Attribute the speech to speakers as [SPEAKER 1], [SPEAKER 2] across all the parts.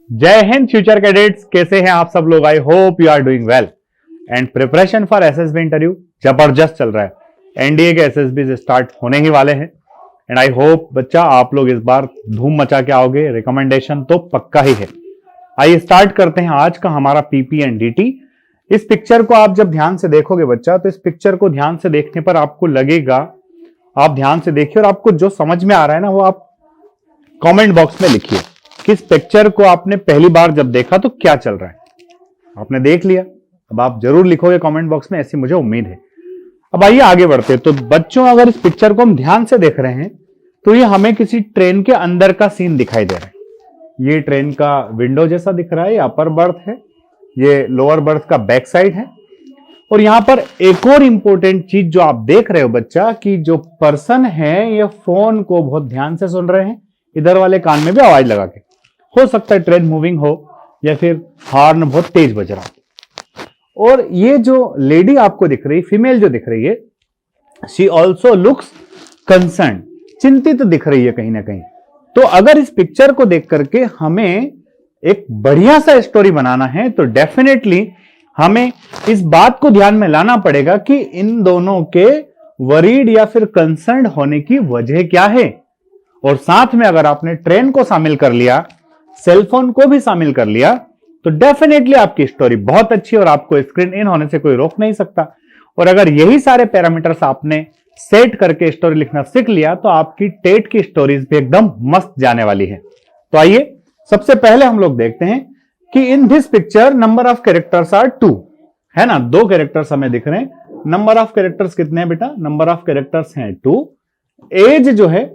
[SPEAKER 1] जय Hind future cadets, कैसे हैं आप सब लोग। I hope you are doing well and preparation for SSB interview जबरदस्त चल रहा है। एनडीए के एसएसबी स्टार्ट होने ही वाले हैं एंड आई होप बच्चा आप लोग इस बार धूम मचा के आओगे। रिकमेंडेशन तो पक्का ही है। आइए स्टार्ट करते हैं आज का हमारा पीपी एंड डीटी। इस पिक्चर को आप जब ध्यान से देखोगे बच्चा, तो इस पिक्चर को ध्यान से देखने पर आपको लगेगा, आप ध्यान से देखिए और आपको जो समझ में आ रहा है ना वो आप कमेंट बॉक्स में लिखिए कि इस पिक्चर को आपने पहली बार जब देखा तो क्या चल रहा है। आपने देख लिया, अब आप जरूर लिखोगे कमेंट बॉक्स में, ऐसी मुझे उम्मीद है। अब आइए आगे बढ़ते हैं। तो बच्चों, अगर इस पिक्चर को हम ध्यान से देख रहे हैं तो ये हमें किसी ट्रेन के अंदर का सीन दिखाई दे रहा है। ये ट्रेन का विंडो जैसा दिख रहा है, ये अपर बर्थ है, ये लोअर बर्थ का बैक साइड है। और यहां पर एक और इंपॉर्टेंट चीज जो आप देख रहे हो बच्चा, कि जो पर्सन है ये फोन को बहुत ध्यान से सुन रहे हैं, इधर वाले कान में भी आवाज लगा के। हो सकता है ट्रेन मूविंग हो या फिर हॉर्न बहुत तेज बज रहा हो। और ये जो लेडी आपको दिख रही, फीमेल जो दिख रही है, शी ऑल्सो लुक्स कंसर्न, चिंतित दिख रही है कहीं ना कहीं। तो अगर इस पिक्चर को देख करके हमें एक बढ़िया सा स्टोरी बनाना है तो डेफिनेटली हमें इस बात को ध्यान में लाना पड़ेगा कि इन दोनों के वरीड या फिर कंसर्न होने की वजह क्या है। और साथ में अगर आपने ट्रेन को शामिल कर लिया, सेलफोन को भी शामिल कर लिया, तो डेफिनेटली आपकी स्टोरी बहुत अच्छी और आपको स्क्रीन इन होने से कोई रोक नहीं सकता। और अगर यही सारे पैरामीटर्स आपने सेट करके स्टोरी लिखना सीख लिया तो आपकी टेट की स्टोरीज भी एकदम मस्त जाने वाली है। तो आइए सबसे पहले हम लोग देखते हैं कि in this picture number of characters are 2, है ना, 2 कैरेक्टर्स हमें दिख रहे हैं। नंबर ऑफ कैरेक्टर्स कितने हैं बेटा? नंबर ऑफ कैरेक्टर्स हैं 2। एज जो है,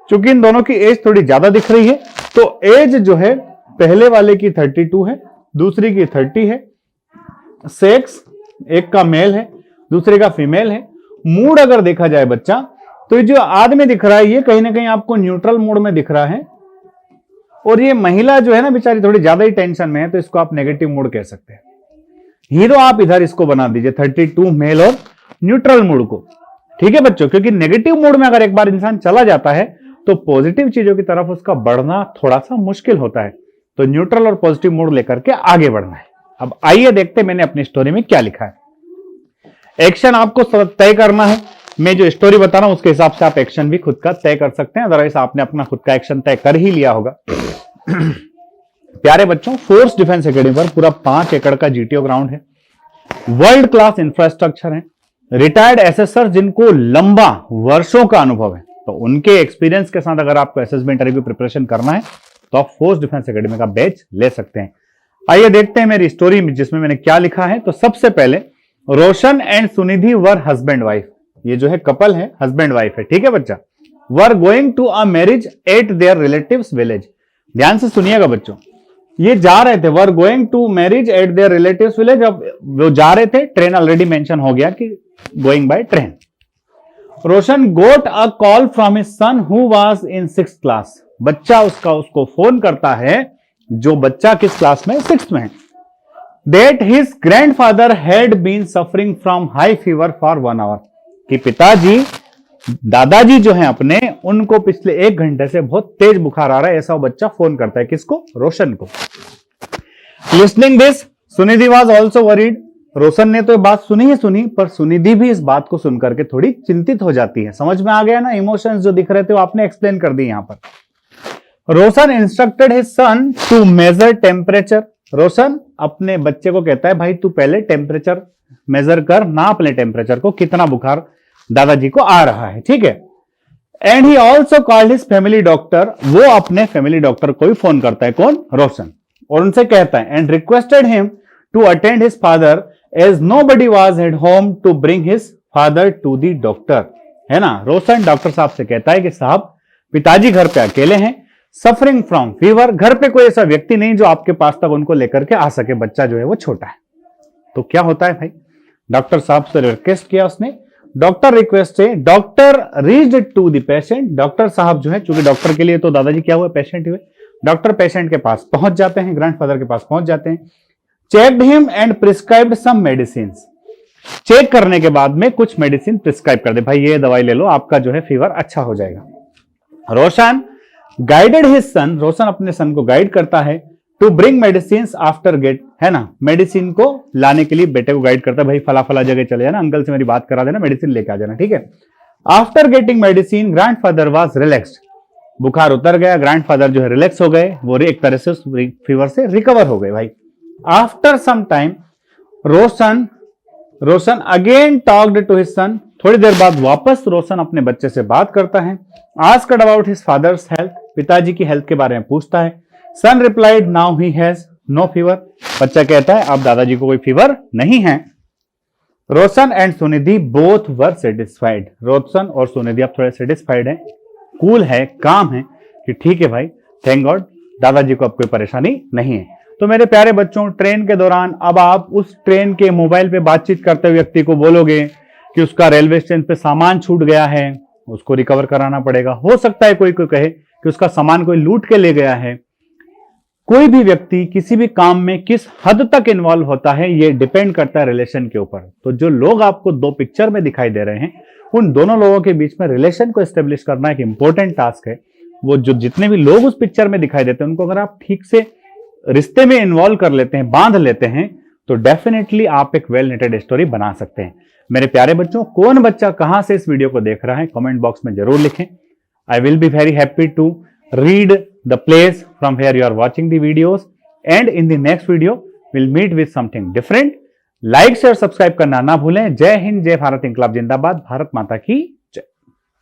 [SPEAKER 1] चूंकि इन दोनों की एज थोड़ी ज्यादा दिख रही है, तो एज जो है पहले वाले की 32 है, दूसरी की 30 है। सेक्स, एक का मेल है, दूसरे का फीमेल है। मूड अगर देखा जाए बच्चा, तो ये जो आदमी दिख रहा है ये कहीं ना कहीं आपको न्यूट्रल मूड में दिख रहा है। और ये महिला जो है ना बेचारी थोड़ी ज्यादा ही टेंशन में है, तो इसको आप नेगेटिव मूड कह सकते हैं। हीरो आप इधर इसको बना दीजिए 32 मेल और न्यूट्रल मूड को, ठीक है बच्चों, क्योंकि नेगेटिव मूड में अगर एक बार इंसान चला जाता है तो पॉजिटिव चीजों की तरफ उसका बढ़ना थोड़ा सा मुश्किल होता है। तो न्यूट्रल और पॉजिटिव मूड लेकर के आगे बढ़ना है। अब आइए देखते हैं मैंने अपनी स्टोरी में क्या लिखा है। एक्शन आपको तय करना है। मैं जो स्टोरी बता रहा हूं उसके हिसाब से आप एक्शन भी खुद का तय कर सकते हैं, अदरवाइज आपने अपना खुद का एक्शन तय कर ही लिया होगा। प्यारे बच्चों, फोर्स डिफेंस एकेडमी पर पूरा 5 एकड़ का जीटीओ ग्राउंड है, वर्ल्ड क्लास इंफ्रास्ट्रक्चर है, रिटायर्ड एसएसआर जिनको लंबा वर्षों का अनुभव है, तो उनके एक्सपीरियंस के साथ अगर आपको एसएसबी इंटरव्यू की प्रिपरेशन करना है तो आप फोर्स डिफेंस एकेडमी का बैच ले सकते हैं। आइए देखते हैं मेरी स्टोरी में जिसमें मैंने क्या लिखा है। तो सबसे पहले Roshan and Sunidhi were husband wife, ये जो है कपल है, हस्बैंड वाइफ है, ठीक है बच्चा। Were going to a marriage at their relatives village. ध्यान से सुनिएगा बच्चों, ये जा रहे थे, were going to marriage at their relatives village. अब वो जा रहे थे, ट्रेन ऑलरेडी मेंशन हो गया कि going by train. Roshan got a call from his son who was in 6th class. बच्चा उसको फोन करता है, जो बच्चा किस क्लास में? 6th में है। That his grandfather had been suffering from high fever for 1 hour। कि पिताजी, दादाजी जो हैं अपने, उनको पिछले 1 घंटे से बहुत तेज बुखार आ रहा है, ऐसा वो बच्चा फोन करता है। किसको? रोशन को। Listening this, Sunidhi was also worried। रोशन ने तो बात सुनी ही सुनी, पर सुनिधि भी इस बात को सुनकर के थोड़ी चिंतित हो जाती है। समझ में आ गया ना, इमोशंस जो दिख रहे थे वो आपने एक्सप्लेन कर दी यहां पर। Roshan instructed his son to measure temperature. Roshan अपने बच्चे को कहता है, भाई तू पहले टेम्परेचर मेजर कर, नाप ले टेम्परेचर को, कितना बुखार दादाजी को आ रहा है, ठीक है। And he also called his family doctor. वो अपने फैमिली डॉक्टर को भी फोन करता है, कौन? रोशन। और उनसे कहता है, and requested him to attend his father as nobody was at home to bring his father to the doctor, है ना। रोशन डॉक्टर साहब से कहता है कि साहब पिताजी घर पे अकेले हैं, सफरिंग फ्रॉम फीवर, घर पे कोई ऐसा व्यक्ति नहीं जो आपके पास तक उनको लेकर के आ सके, बच्चा जो है वो छोटा है। तो क्या होता है भाई, डॉक्टर साहब से रिक्वेस्ट किया उसने, डॉक्टर रिक्वेस्ट से doctor reached to the patient. Doctor साहब जो है, चूंकि डॉक्टर के लिए तो दादाजी क्या हुए? पेशेंट हुए। डॉक्टर पेशेंट के पास पहुंच जाते हैं, ग्रैंडफादर के पास पहुंच जाते हैं। Checked him and prescribed some medicine. Check करने के बाद में कुछ मेडिसिन प्रिस्क्राइब कर दे, भाई ये दवाई ले लो, आपका जो है फीवर अच्छा हो जाएगा। रोशन गाइडेड हिज सन, रोशन अपने सन को गाइड करता है to bring medicine after gate, है ना, मेडिसिन को लाने के लिए बेटे को गाइड करता है, भाई फला फला जगह चले जाना, अंकल से मेरी बात करा देना, मेडिसिन लेके आ जाना, ठीक है। After getting medicine grandfather was relaxed, बुखार उतर गया, ग्रैंडफादर जो है रिलैक्स हो गए, वो एक तरह से फीवर से रिकवर हो गए भाई। After some time Roshan again talked to his son, थोड़ी देर बाद वापस रोशन अपने बच्चे से बात करता है। Asked about his father's health, पिताजी की हेल्थ के बारे में पूछता है। Son replied now he has no fever, बच्चा कहता है अब दादाजी को कोई फीवर नहीं है। Roshan and Sunidhi both were satisfied, Roshan और सुनिधि अब थोड़े सेटिस्फाइड है, कूल है, काम है कि ठीक है भाई, थैंक गॉड दादाजी को अब कोई परेशानी नहीं है। तो मेरे प्यारे बच्चों, ट्रेन के दौरान अब आप उस ट्रेन के मोबाइल पे बातचीत करते हुए व्यक्ति को बोलोगे कि उसका रेलवे स्टेशन पे सामान छूट गया है, उसको रिकवर कराना पड़ेगा। हो सकता है कोई कहे कि उसका सामान कोई लूट के ले गया है। कोई भी व्यक्ति किसी भी काम में किस हद तक इन्वॉल्व होता है, ये डिपेंड करता है रिलेशन के ऊपर। तो जो लोग आपको दो पिक्चर में दिखाई दे रहे हैं, उन दोनों लोगों के बीच में रिलेशन को एस्टेब्लिश करना एक इंपॉर्टेंट टास्क है। वो जो जितने भी लोग उस पिक्चर में दिखाई देते हैं, उनको अगर आप ठीक से रिश्ते में इन्वॉल्व कर लेते हैं, बांध लेते हैं, तो डेफिनेटली आप एक वेल नेटेड स्टोरी बना सकते हैं। मेरे प्यारे बच्चों, कौन बच्चा कहां से इस वीडियो को देख रहा है, कमेंट बॉक्स में जरूर लिखें। I will be very happy to read the place from where you are watching the videos, and in the next video we'll meet with something different. Like share subscribe करना ना भूलें। जय हिंद, जय भारत, इंकलाब जिंदाबाद, भारत माता की